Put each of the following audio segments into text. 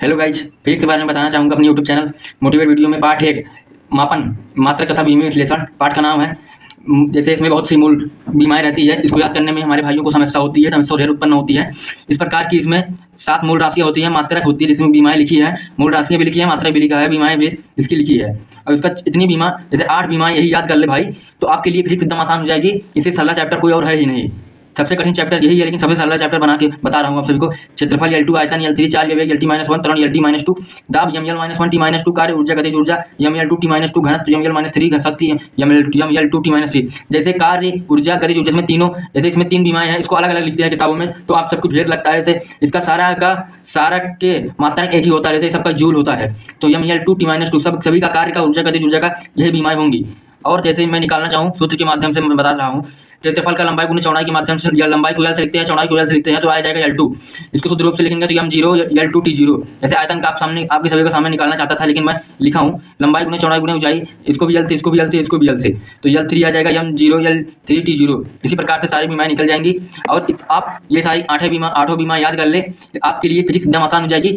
Hello guys, physics के बारे में बताना चाहूँगा अपनी यूट्यूब चैनल मोटिवेट वीडियो में। पार्ट 1 मापन मात्रक तथा बीमी विश्लेषण। पाठ का नाम है जैसे इसमें बहुत सी मूल बीमाएँ रहती है, इसको याद करने में हमारे भाइयों को समस्या होती है, समस्या ढेर उत्पन्न होती है। इस प्रकार की इसमें 7 मूल राशियाँ होती हैं, मात्रक होती है जिसमें बीमाएँ लिखी है, मूल राशियाँ भी लिखी है, मात्रक भी लिखा है, बीमाएँ भी इसकी लिखी है। और इसका इतनी बीमा जैसे 8 बीमाएँ यही याद कर ले भाई, तो आपके लिए फिजिक्स एकदम आसान हो जाएगी। इससे सरला चैप्टर कोई और है ही नहीं। सबसे कठिन चैप्टर यही है, लेकिन सबसे सरल चैप्टर बना के बता रहा हूँ आप सभी को। क्षेत्रफल L2, आयतन L3, चाल वेग Lt-1, त्वरण Lt-2, दाब ml-1 T-2, कार्य ऊर्जा गतिज ऊर्जा ml2 T-2, घनत्व ml-3, शक्ति ml2 T-3। जैसे कार्य ऊर्जा गतिज ऊर्जा में तीनों, जैसे इसमें 3 बीमाएँ हैं, इसको अलग अलग लिखते हैं किताबों में, तो आप सबको ढेर लगता है। जैसे इसका सारा के मात्रा एक ही होता है, जैसे सबका जूल होता है, तो ml2 T-2 सब सभी का कार्य का ऊर्जा गतिज ऊर्जा का यही बीमाएँ होंगी। और जैसे मैं निकालना चाहूँ सूत्र के माध्यम से मैं बता रहा हूँ, क्षेत्रफल का लंबाई गुना चौड़ाई के माध्यम से, या लंबाई को L से लिखते हैं, चौड़ाई को L से लिखते हैं, तो आ जाएगा L2। इसको शुद्ध रूप से लिखेंगे तो m0 L2 T0। जैसे आयतन का आपके सभी को सामने निकालना चाहता था, लेकिन मैं लिखा हूँ लंबाई गुना चौड़ाई गुना ऊंचाई, इसको भी L से, इसको भी L से, इसको भी L से, तो L3 आ जाएगा m0 L3 T0। इसी प्रकार से सारी बीमाएँ निकल जाएंगी। और आप ये सारी आठों बीमा याद कर ले, आपके लिए फिजिक्स एकदम आसान हो जाएगी।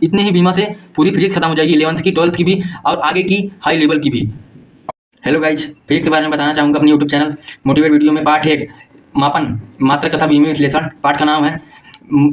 इतने ही बीमा से पूरी फिजिक्स खत्म हो जाएगी, 11th की, 12th की भी और आगे की हाई लेवल की भी। हेलो गाइज, फिजिक्स के बारे में बताना चाहूँगा अपनी यूट्यूब चैनल मोटिवेट वीडियो में। पार्ट 1 मापन मात्रक तथा बीमी विश्लेषण। पाठ का नाम है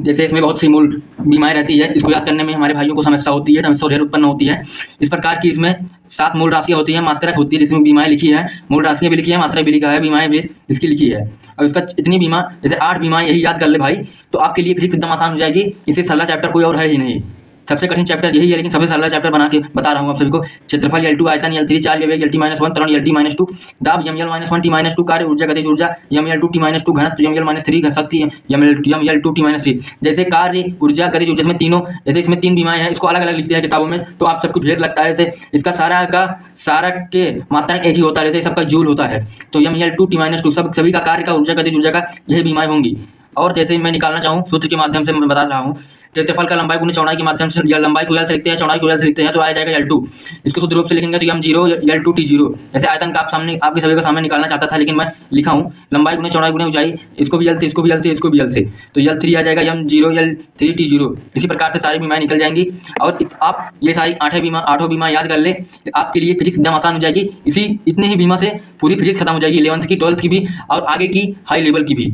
जैसे इसमें बहुत सी मूल बीमाएँ रहती है, इसको याद करने में हमारे भाइयों को समस्या होती है, समस्या ढेर उत्पन्न होती है। इस प्रकार की इसमें 7 मूल राशियाँ होती हैं, मात्रक होती है जिसमें बीमाएँ लिखी है, मूल राशियाँ भी लिखी है, मात्रक भी लिखा है, बीमाएँ भी इसकी लिखी है। और इसका इतनी बीमा जैसे 8 बीमाएँ यही याद कर ले भाई, तो आपके लिए फिजिक्स एकदम आसान हो जाएगी। इससे सरला चैप्टर कोई और है ही नहीं। सबसे कठिन चैप्टर यही है, लेकिन सबसे सरल चैप्टर बना के बता रहा हूँ आप सभी को। क्षेत्रफल L2, आयतन L3, चाल वेग Lt-1, त्वरण Lt-2, दाब ml-1 T-2, कार्य ऊर्जा गतिज ऊर्जा ml2 T-2, घनत्व ml-3, शक्ति ml2 T-3। जैसे कार्य ऊर्जा गतिज ऊर्जा में तीनों, जैसे इसमें 3 बीमाएँ हैं, इसको अलग अलग लिखते हैं किताबों में, तो आप सबको ढेर लगता है। जैसे इसका सारा के मात्रा एक ही होता है, जैसे सबका जूल होता है, तो ml2 T-2 सब सभी का कार्य का ऊर्जा गतिज ऊर्जा का यही बीमाएँ होंगी। और जैसे मैं निकालना चाहूँ सूत्र के माध्यम से मैं बता रहा हूँ, क्षेत्रफल का लंबाई गुना चौड़ाई के माध्यम से, या लंबाई को L से लिखते हैं, चौड़ाई को L से लिखते हैं, तो आ जाएगा L2। इसको शुद्ध रूप से लिखेंगे तो m0 L2 T0। जैसे आयतन का आपके सभी को सामने निकालना चाहता था, लेकिन मैं लिखा हूँ लंबाई गुना चौड़ाई गुना ऊंचाई, इसको भी L से, इसको भी L से, इसको भी L से, तो L3 आ जाएगा m0 L3 T0। इसी प्रकार से सारी बीमाएँ निकल जाएंगी। और आप ये सारी आठों बीमा याद कर ले, आपके लिए फिजिक्स एकदम आसान हो जाएगी। इतने ही बीमा से पूरी फिजिक्स खत्म हो जाएगी, 11th की, 12th की भी और आगे की हाई लेवल की भी।